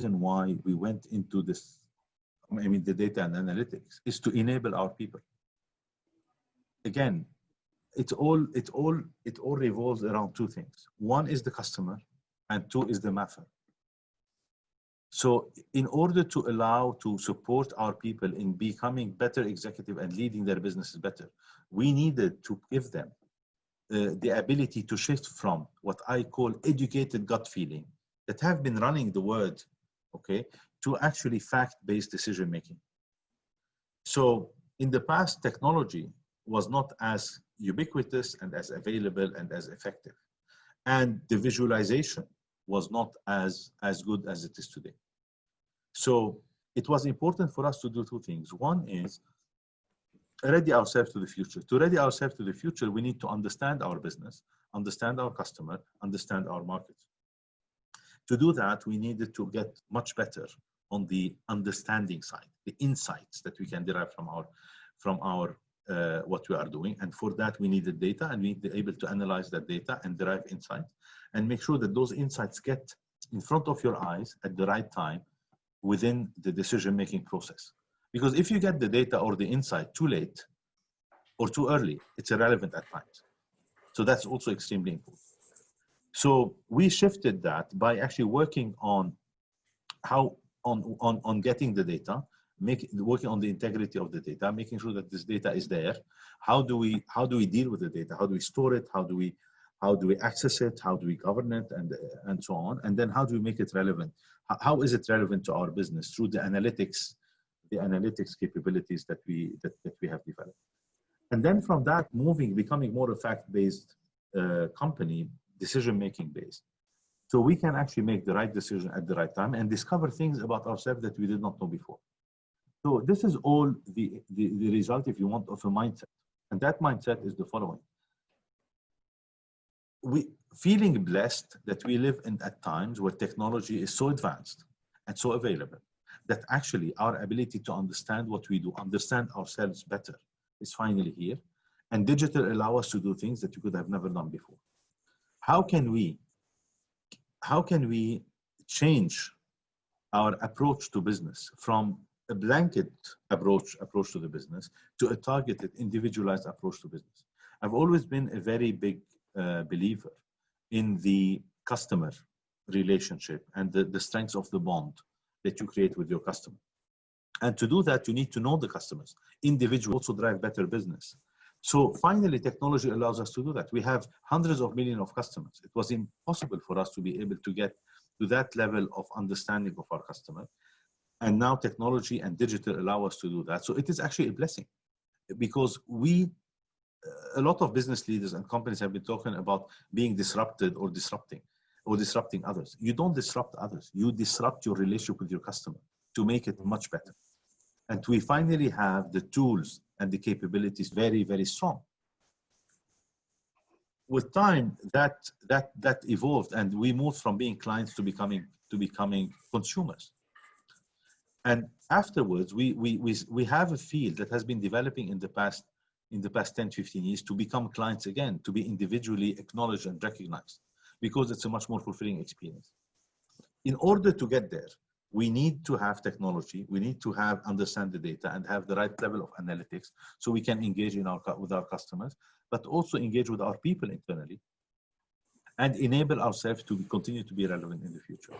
reason why we went into this, I mean, the data and analytics, is to enable our people. Again, it all revolves around two things. One is the customer, and two is the MAF. So in order to allow to support our people in becoming better executive and leading their businesses better, we needed to give them the ability to shift from what I call educated gut feeling that have been running the world, okay, to actually fact-based decision making. So in the past, technology was not as ubiquitous and as available and as effective. And the visualization was not as good as it is today. So it was important for us to do two things. One is ready ourselves to the future. To ready ourselves to the future, we need to understand our business, understand our customer, understand our market. To do that, we needed to get much better on the understanding side, the insights that we can derive from our what we are doing. And for that, we needed data, and we need to be able to analyze that data and derive insights and make sure that those insights get in front of your eyes at the right time within the decision-making process. Because if you get the data or the insight too late or too early, it's irrelevant at times. So that's also extremely important. So we shifted that by actually working on how on getting the data, working on the integrity of the data, making sure that this data is there. How do we deal with the data? How do we store it? How do we access it? How do we govern it? And so on. And then how do we make it relevant? How is it relevant to our business through the analytics capabilities that we have developed? And then from that, becoming more a fact-based company, decision-making based. So we can actually make the right decision at the right time and discover things about ourselves that we did not know before. So this is all the result, if you want, of a mindset. And that mindset is the following. We feeling blessed that we live at times where technology is so advanced and so available that actually our ability to understand what we do, understand ourselves better, is finally here. And digital allow us to do things that you could have never done before. How can we change our approach to business from a blanket approach to the business to a targeted, individualized approach to business? I've always been a very big believer in the customer relationship and the strengths of the bond that you create with your customer. And to do that, you need to know the customers. Individuals also drive better business. So finally, technology allows us to do that. We have hundreds of millions of customers. It was impossible for us to be able to get to that level of understanding of our customer. And now technology and digital allow us to do that. So it is actually a blessing, because a lot of business leaders and companies have been talking about being disrupted or disrupting others. You don't disrupt others. You disrupt your relationship with your customer to make it much better. And we finally have the tools and the capabilities very, very strong. With time, that evolved, and we moved from being clients to becoming consumers. And afterwards, we have a field that has been developing in the past 10, 15 years to become clients again, to be individually acknowledged and recognized, because it's a much more fulfilling experience. In order to get there, we need to have technology. We need to understand the data and have the right level of analytics so we can engage with our customers, but also engage with our people internally and enable ourselves to continue to be relevant in the future.